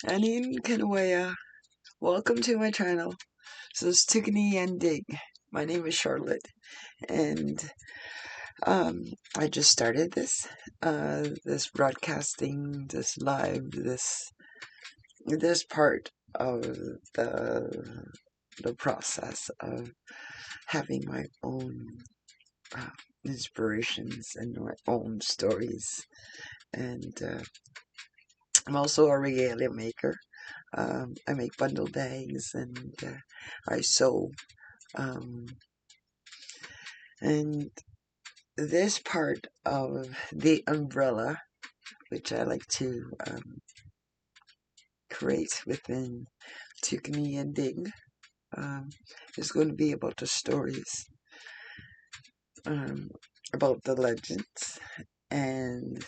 Anin Kanawaya. Welcome to my channel. This is Tukanee Andeg. My name is Charlotte, and I just started this broadcasting, this live, this part of the process of having my own inspirations and my own stories, and I'm also a regalia maker. I make bundle bags and I sew. And this part of the umbrella, which I like to create within Tukanee Andeg, is going to be about the stories, about the legends, and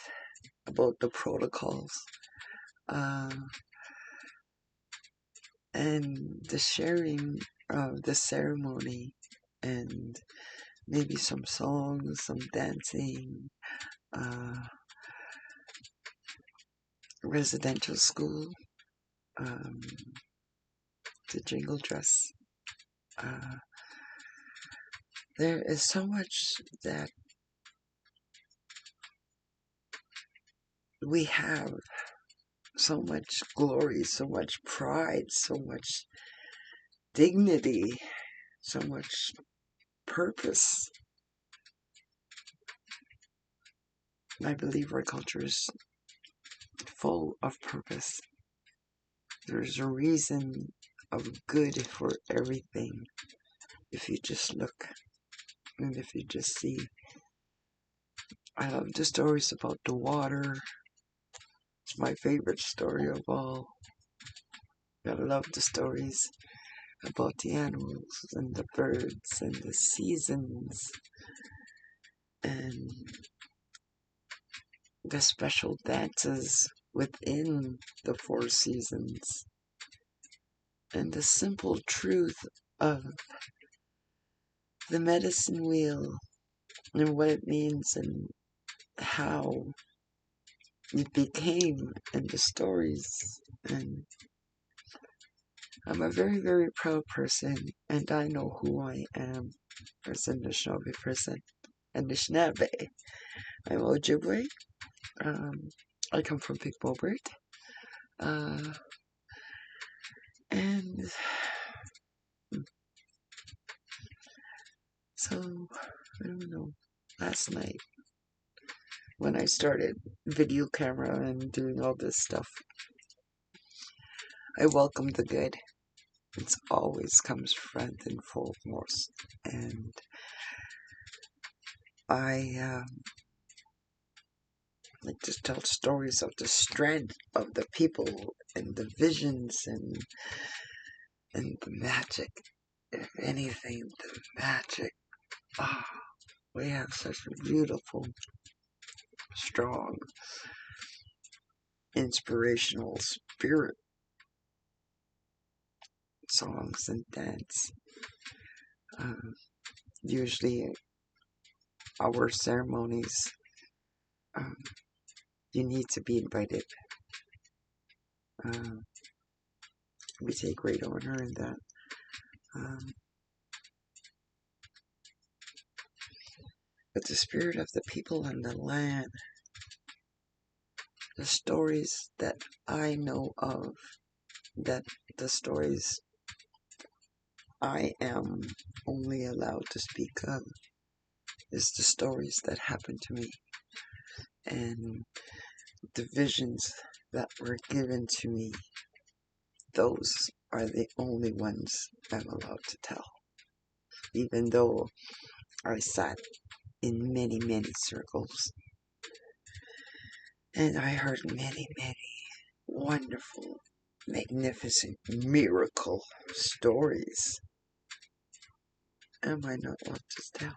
about the protocols. And the sharing of the ceremony, and maybe some songs, some dancing, residential school, the jingle dress. There is so much that we have, so much glory, so much pride, so much dignity, so much purpose. I believe our culture is full of purpose. There's a reason of good for everything if you just look and if you just see. I love the stories about the water. It's my favorite story of all. I love the stories about the animals and the birds and the seasons and the special dances within the 4 seasons, and the simple truth of the medicine wheel and what it means and how it became in the stories. And I'm a very, very proud person, and I know who I am as a Anishinaabe person. Anishinaabe. I'm Ojibwe. I come from Big Bobert. And so, I don't know, last night when I started video camera and doing all this stuff, I welcome the good. It always comes front and foremost. And I like to tell stories of the strength of the people and the visions and the magic. If anything, the magic. We have such a beautiful, strong, inspirational spirit, songs and dance. Usually our ceremonies, you need to be invited. We take great honor in that. But the spirit of the people and the land, the stories that I know of, that the stories I am only allowed to speak of, is the stories that happened to me, and the visions that were given to me. Those are the only ones I'm allowed to tell, even though I sat in many, many circles, and I heard many, many wonderful, magnificent, miracle stories. Am I not allowed to tell?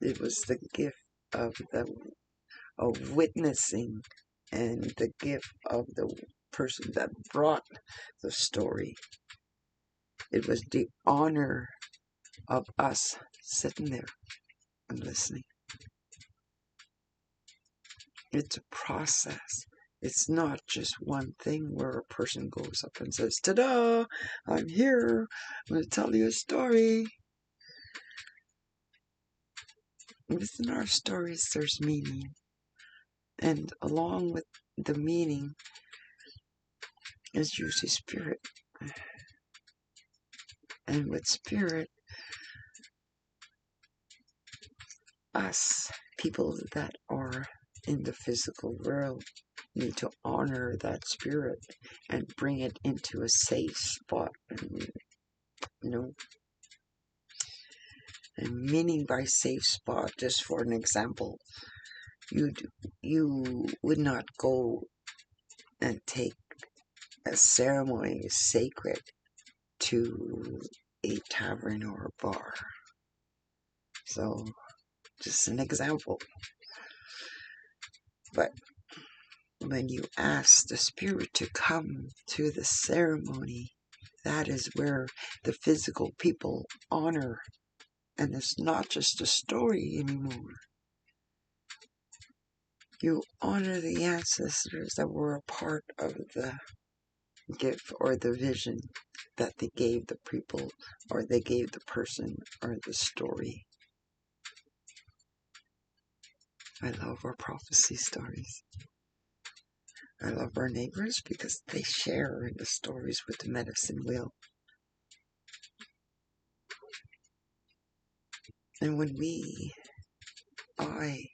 It was the gift of witnessing, and the gift of the person that brought the story. It was the honor of us sitting there and listening. It's a process. It's not just one thing where a person goes up and says, "Ta-da! I'm here. I'm going to tell you a story." Within our stories, there's meaning. And along with the meaning is usually spirit. And with spirit, us, people that are in the physical world, need to honor that spirit and bring it into a safe spot. And meaning by safe spot, just for an example, you would not go and take a ceremony sacred to a tavern or a bar. So, just an example. But when you ask the spirit to come to the ceremony, that is where the physical people honor. And it's not just a story anymore. You honor the ancestors that were a part of the gift or the vision that they gave the people, or they gave the person, or the story. I love our prophecy stories. I love our neighbors because they share in the stories with the medicine wheel. And when I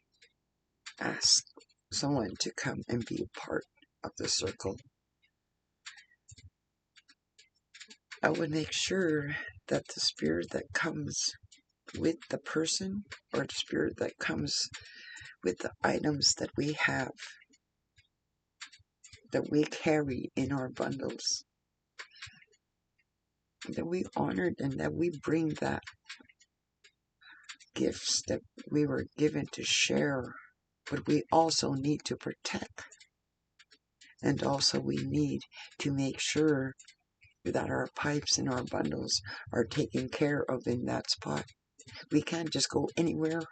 ask someone to come and be a part of the circle, I would make sure that the spirit that comes with the person, or the spirit that comes with the items that we have, that we carry in our bundles, that we honored, and that we bring that gifts that we were given to share, but we also need to protect. And also we need to make sure that our pipes and our bundles are taken care of in that spot. We can't just go anywhere.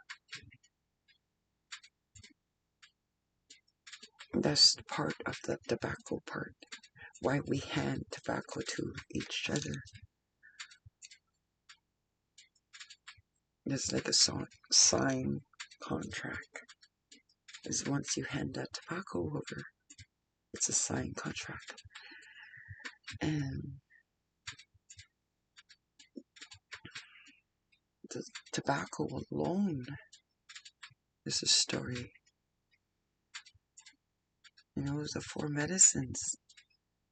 That's part of the tobacco part. Why we hand tobacco to each other. It's like a sign contract. Is once you hand that tobacco over, it's a signed contract. And the tobacco alone is a story. The four medicines,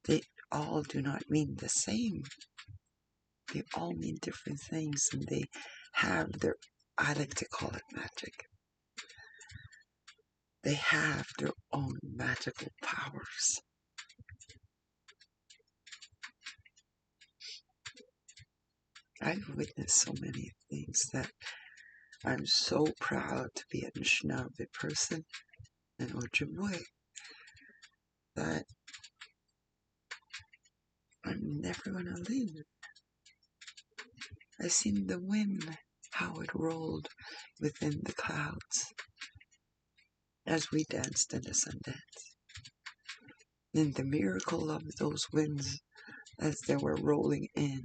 they all do not mean the same. They all mean different things, and they have their, I like to call it magic. They have their own magical powers. I've witnessed so many things that I'm so proud to be a Anishinaabe person, an Ojibwe, that I'm never going to leave. I seen the wind, how it rolled within the clouds as we danced in the Sundance. And the miracle of those winds as they were rolling in,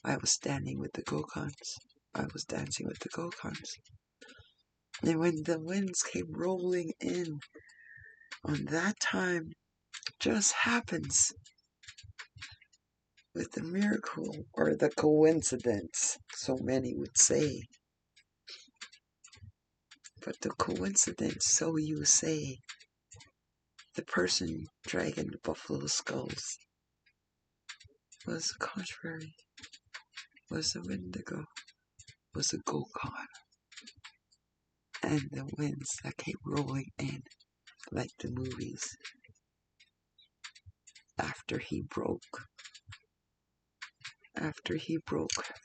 I was standing with the Gokans. I was dancing with the Gokans. And when the winds came rolling in, on that time, just happens with the miracle or the coincidence, so many would say. But the coincidence, so you say, the person dragging the buffalo skulls was the contrary, was a Wendigo, was a Gokan. And the winds that came rolling in, like the movies, after he broke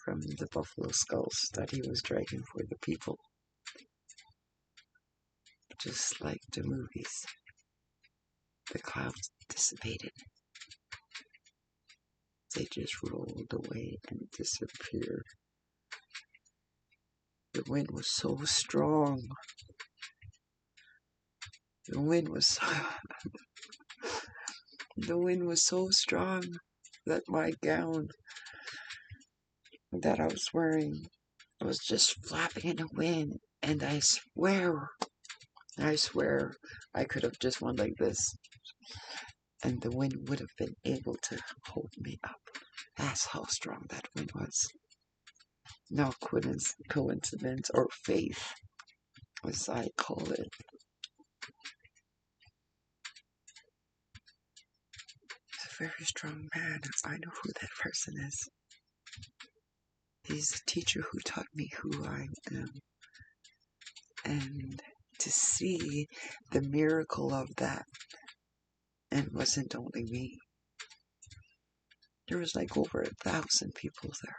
from the buffalo skulls that he was dragging for the people. Just like the movies, the clouds dissipated. They just rolled away and disappeared. The wind was so strong. The wind was the wind was so strong that my gown that I was wearing was just flapping in the wind, and I swear I could have just went like this, and the wind would have been able to hold me up. That's how strong that wind was. No coincidence or faith, as I call it. He's a very strong man. I know who that person is. He's the teacher who taught me who I am. And to see the miracle of that, and it wasn't only me. There was like over 1,000 people there.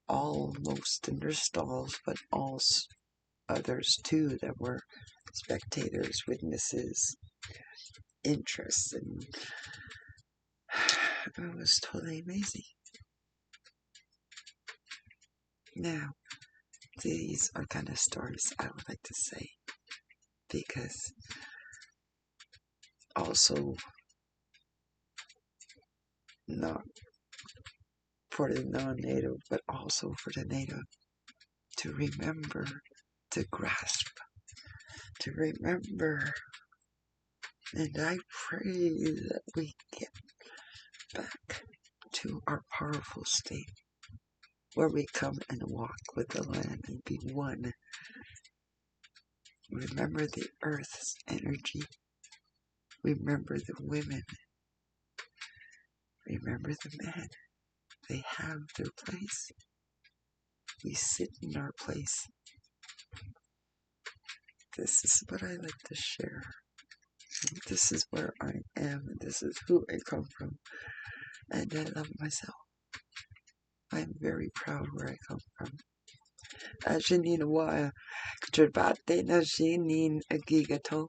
Almost in their stalls, but also others too that were spectators, witnesses, interests, and it was totally amazing. Now, these are kind of stories I would like to say, because also not for the non-native, but also for the native, to remember, to grasp, to remember. And I pray that we get back to our powerful state, where we come and walk with the land and be one. Remember the earth's energy. Remember the women. Remember the men. They have their place. We sit in our place. This is what I like to share. This is where I am, and this is who I come from. And I love myself. I am very proud where I come from. Ajanina waya, Jabate na jinin agigato.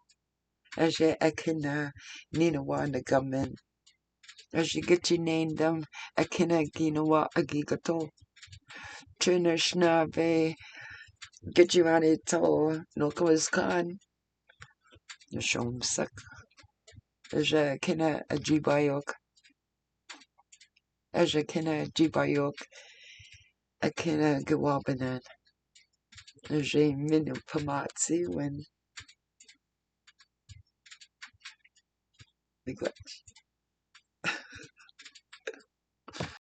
Aja akina nina wa nagamen. Aja get you named them akina ginawa agigato. Trina Schnave, get you on it all, no was con. The shom suck. Aja kina ajibayok. Aja kina jibayok. Akina gawabanan. Aja minu pamatsi when neglect.